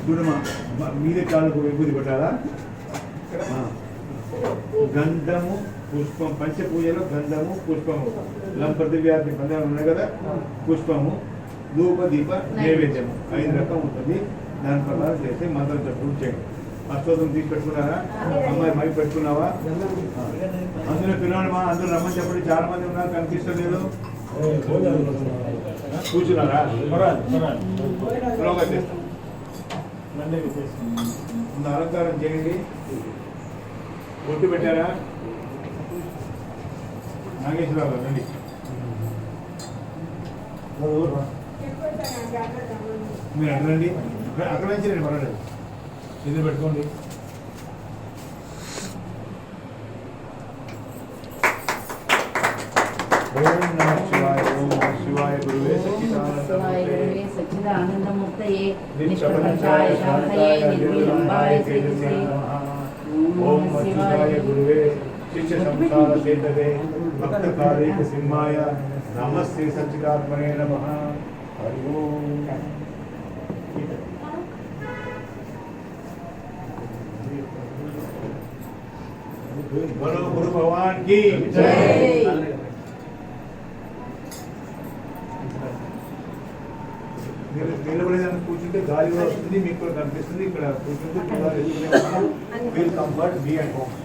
చూడమ్మా మీదే కాళ్ళకు విభూతి పెట్టాలా. గంధము పుష్పం, పంచపూజలో గంధము పుష్పము, లంపృథివ్యాధి పందాలు ఉన్నాయి కదా, పుష్పము, ధూప దీప నైవేద్యము 5 రకం ఉంటుంది. దాని ప్రకారం చేస్తే మంత్రం చెప్పుడు చేయండి. అష్టోత్రం తీసి పెట్టుకున్నారా? అమ్మాయి మైక్ పెట్టుకున్నావా? అందులో పిల్లలు అందులో రమ్మని చెప్పండి. చాలా మంది ఉన్నారు, కనిపిస్తలేదు. కూర్చున్నారా? ముందు అలంకారం చేయండి. ఒట్టు పెట్టారా? నాగేశ్వరరావు రండి. మీరు అడగండి, అక్కడ నుంచి నేను పర్వాలేదు. ఎదురు పెట్టుకోండి. ఓం నమః శివాయ. ఓం నమః శివాయ. గురువే సచ్చిదానందమూర్తయే నిష్ప్రపంచాయ శాంతయే నిర్విలంబాయ శ్రీకృష్ణే. ఓం నమః శివాయ. గురువే శిష్య సంసార సేతవే భక్త కారేక సింహాయ నమస్తే సచ్చిదాత్మనే నమః. హరి ఓం. बोलो गुरु भगवान की जय. నిలబడేదాన్ని కూర్చుంటే గాలి కూడా వస్తుంది, మీకు కూడా కనిపిస్తుంది. ఇక్కడ కూర్చుంటే feel comfort, be at home.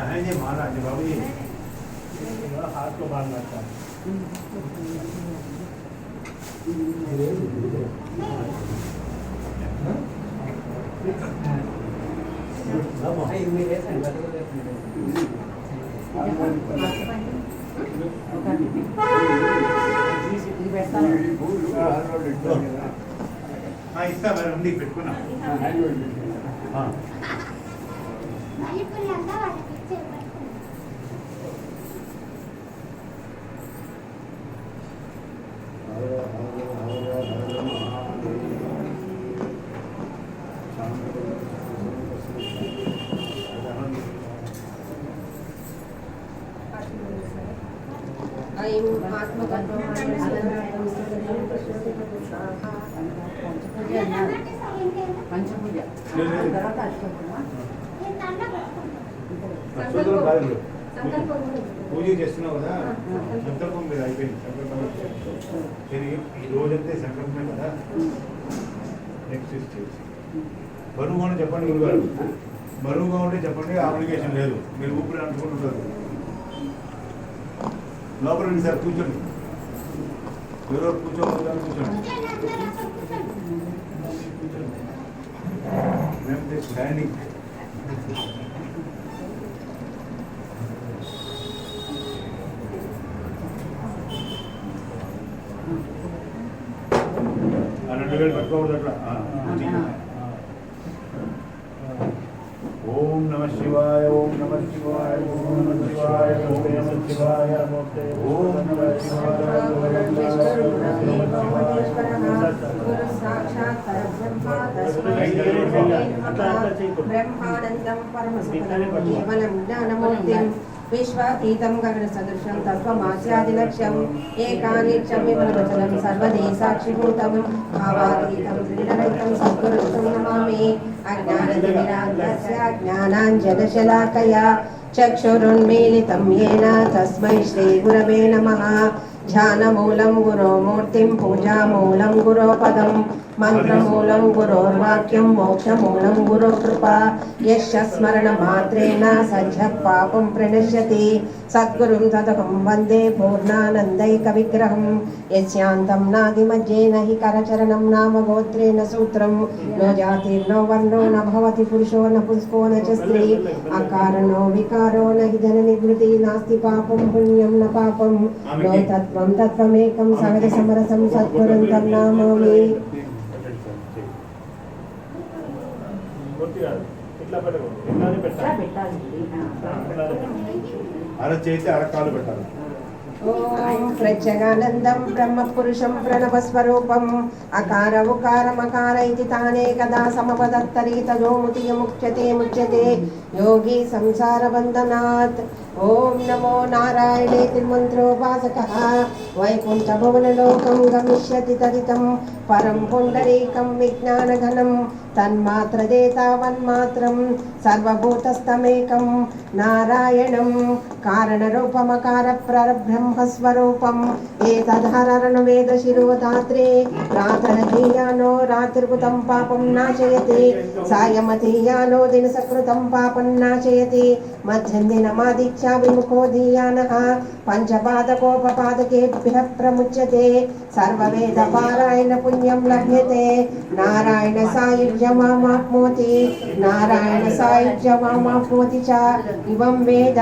है ये महाराज बाबू, ये हाथ को बांधना था. ఇస్తా మరి ఉండి పెట్టుకున్నా. పూజ చేస్తున్నావు కదా, సంకల్పం మీద అయిపోయింది. సంకల్పం ఈ రోజంతే సంకల్పమే కదా. నెక్స్ట్ స్టేజ్ బరువుగా ఉంటే చెప్పండి గురుగారు. బరువుగా ఉంటే చెప్పండి, అప్లికేషన్ లేదు. మీరు ఊపిరి అంటుకుంటుంటారు. లోపల రండి సార్, కూర్చోండి. ఎవరో కూర్చోవాలి, కూర్చోండి. స్టాండింగ్. ఓం నమః శివాయ. ఓం నమః శివాయ. ఓం నమః శివాయ. ఓం నమః శివాయ. ఓం నమః శివాయ. బ్రహ్మానందం పరమసత్యం కేవలం జ్ఞానమూర్తిం విశ్వాతీతం గగన సదృశం తత్వమాస్యాదిలక్ష్యం ఏకానిక్షం విమలవచనం సర్వదే సాక్షిభూతం భావాతీతం త్రిరహితం సద్గురుం నమామి. అజ్ఞానతిమిరాంధస్య జ్ఞానాంజనశలాకయా చక్షురున్మీలితం येन తస్మై శ్రీగురవే నమః. ధ్యానమూలం గురోమూర్తిం పూజామూలం గురోపదం మంత్రమూలం గురోర్వాక్యం మోక్షమూలం గురో కృపా యస్య స్మరణమాత్రేణ సజ్జ పాపం ప్రణశ్యతి సద్గురుం తదహం వందే పూర్ణానందైకవిగ్రహం యస్యాంతం నాదిమధ్యే నహి కరచరణం నామ గోత్రేణ సూత్రం నో జాతిర్నో వర్ణో న భవతి పురుషో న పుంస్కో న చ స్త్రీ అకారణో వికారో నహి జననివృత్తి నాస్తి పాపం పుణ్యం న పాపం నో తత్వం తత్వమేకం సహజ సమరసం సద్గురం తన్నామామి. అరచేతి అరకాలు పెట్టాలి. ఓం ప్రత్యగానందం బ్రహ్మ పురుషం ప్రణవస్వరూపం అకార ఉకారమకార ఇది తానే కదా సమపదత్తరి తదోముతియ ముచ్యతే యోగి సంసార బంధనాత్. ఓం నమో నారాయణేతి మంత్రోపాసకః వైకుంఠ భువనలోకం గమిష్యతి తదితం పరం పుండరీకం విజ్ఞానఘనం తన్మాత్రదేతావన్మాత్రం సర్వభూతస్థమేకం నారాయణం కారణరూపమకార ప్రబ్రహ్మస్వరూపం ఏతదహరను వేద శిరోధాత్రే రాత్రధీయానో రాత్రికృతం పాపం నాశయతి సాయమతీయానో దినసకృతం పాపం నాశయతి మధ్యందినమాదిత్య విముఖో ధీయానః పంచపాదకోపపాదకేభ్యః ప్రముచ్యతే సర్వవేద పారాయణ పుణ్యం లభ్యతే నారాయణ సాయుజ్యమాప్నోతి నారాయణ సాయుజ్యమాప్నోతి చ ఇవం వేద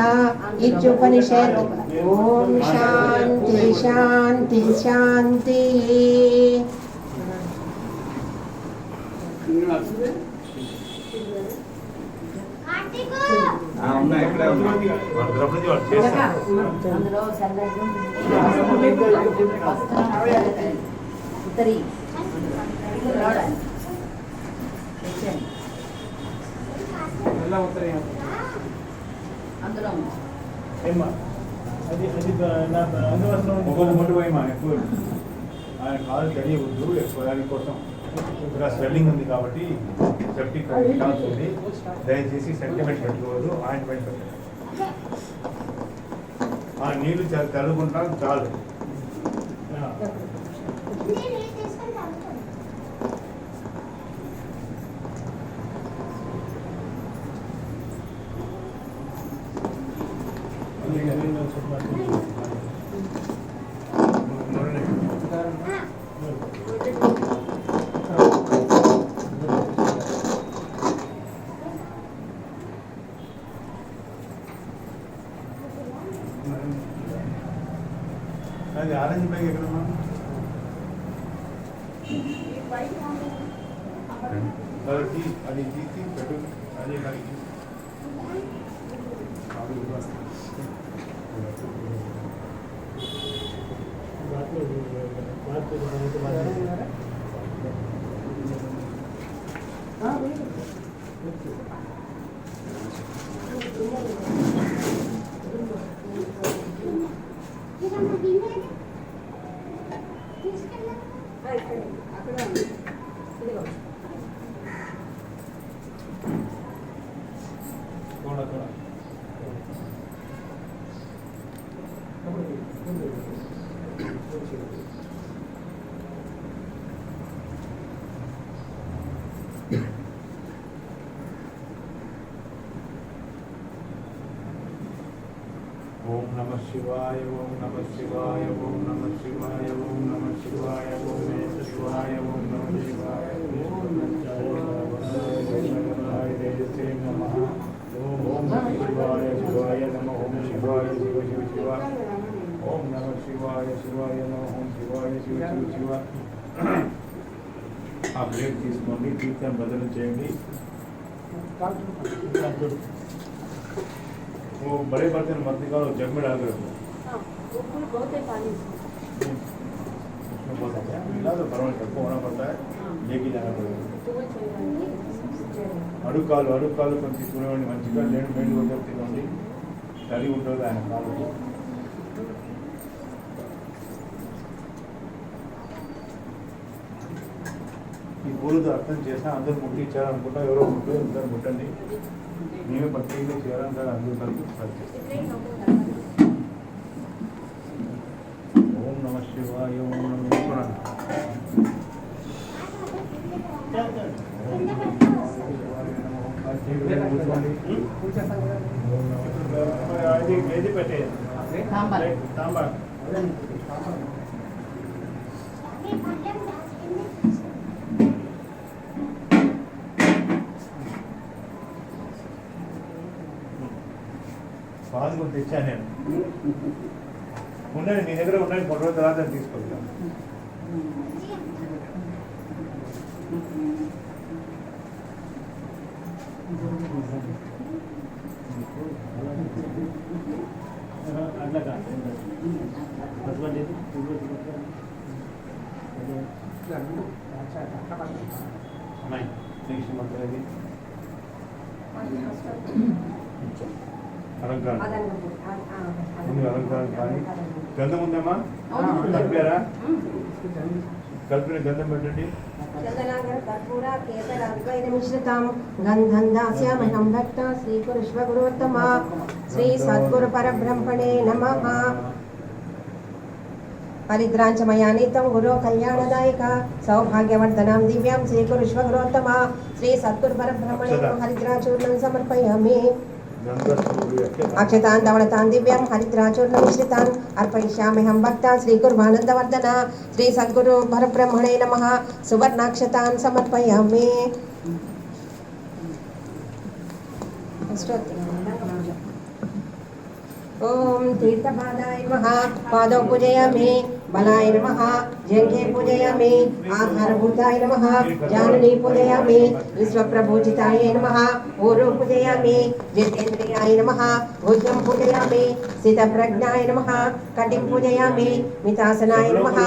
ఇత్యుపనిషత్. ఓం శాంతి శాంతి శాంతి. కాలు తెలియవద్దు ఎక్కువ దానికోసం ఇక్కడ స్వెల్లింగ్ ఉంది కాబట్టి సెప్టిక్ ఛాన్స్ ఉంది. దయచేసి సెంటిమెంట్ పెట్టుకోవద్దు, ఆయింట్మెంట్ పెట్టండి. ఆ నీళ్లు తడుకుంటాం చాలు. అది ఆరెంజ్ బ్యాగ్ ఎక్కడమ్మా? కాబట్టి అది తీసి పెట్టు. అదే కలిగి ఓం నమః శివాయ ఓం నమః శివాయ ఓం నమః శివాయ ఓం నమః శివాయ ఓం నమః శివాయ ఓం నమః శివాయ ఓం నమః ఓం శివాయ శివాయ నమః ఓం శివాయ శివ శివ శివ ఓం నమః శివాయ శివాయ నమః ఓం శివాయ శివ శివ శివ. ఆ ప్లేట్ తీసుకోండి, కీర్తన బదులు చేయండి. वो बड़े बर्तन मत निकालो, जग में डाल कर रखो। बहुत है पानी उसमें बहुत है, मिला तो परमानेंट सबको होना पड़ता है, लेके जाना पड़ेगा. అడుగు కాలు కొంచెం తీసుకునేవాడిని మంచిగా లేని మేలు కొట్టే తినండి, తడి ఉంటుంది ఆయన కాలు. ఈ పూలతో అర్థం చేసినా అందరూ ముట్టించారనుకుంటా, ఎవరో ముట్టు అందరూ ముట్టండి. మేమే ప్రత్యేకంగా చేయాలని సార్ అందరూ కలిపి ఓం నమ శివాయ ఓం నమ ఏది పెట్టేది సాంబార్ పాలు కూడా తెచ్చాను నేను ఉండండి, మీ దగ్గర ఉండండి, 3 రోజుల తర్వాత తీసుకొస్తాను. అట్లా కాదు నెక్స్ట్ మంత్ అది అలంకారం ముందు అలంకారం కానీ గంధం ఉందమ్మా కలిపారా? కలిపిన గంధం పెట్టండి. గంధం దాస్యామహం భక్త శ్రీకురుష్వగురోత్తమ శ్రీ సద్గురు పరబ్రహ్మణే నమః. హరిద్రాంచమయానీతం గురో కళ్యాణదాయక సౌభాగ్యవర్ధనం దివ్యం శ్రీకురుష్వగురోత్తమ శ్రీ సద్గురు పరబ్రహ్మణే హరిద్రాచూర్ణం సమర్పయామి. అక్షతాన్ ధవళతాన్ దివ్యం హరిద్రాచూర్ణ మిశ్రితాన్ అర్పయిష్యామ్యహం భక్త శ్రీగురువానందవర్ధన శ్రీ సద్గురు పరబ్రహ్మణే నమః. సువర్ణాక్షతాన్ సమర్పయామి. ఓం తీర్థపాదాయ నమః. పాదౌ పూజయామి. బలాయ నమః. జంఘే పూజయామి. ఆధారభూతాయ నమః. జానుని పూజయామి. విశ్వప్రభూజితాయ నమః. ఊరు పూజయామి. జితేంద్రియాయ నమః. భుజం పూజయామి. స్థితప్రజ్ఞాయ నమః. కటిం పూజయామి. మితాసనాయ నమః.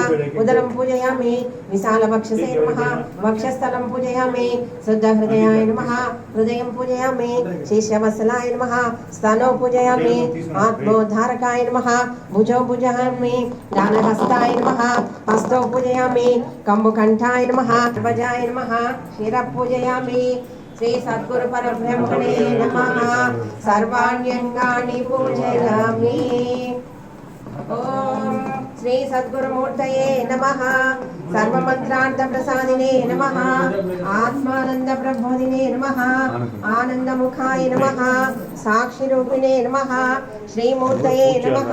ఉదరం పూజయామి. విశాలవక్షసే నమః. వక్షస్థలం పూజయామి. శుద్ధహృదయాయ నమః. హృదయం పూజయామి. శిష్యవత్సలాయ నమః. స్థానో పూజయామి. ఆత్మోద్ధారకాయ నమః. భుజో పూజయామి. జ్ఞానహస్తాయ నమః. హస్తో పూజయామి. కంబుకంఠాయ నమః. ధ్వజాయ నమః. శిర పూజయామి. శ్రీ సద్గురు పరబ్రహ్మణే నమః. సర్వాణ్యంగాని పూజయామి. ఓం శ్రీ సద్గురుమూర్తయే నమః. సర్వమంత్రార్థ ప్రసాదినే నమః. ఆత్మానంద ప్రబోధినే నమః. ఆనందముఖాయ నమః. సాక్షిరూపిణే నమః. శ్రీమూర్తయే నమః.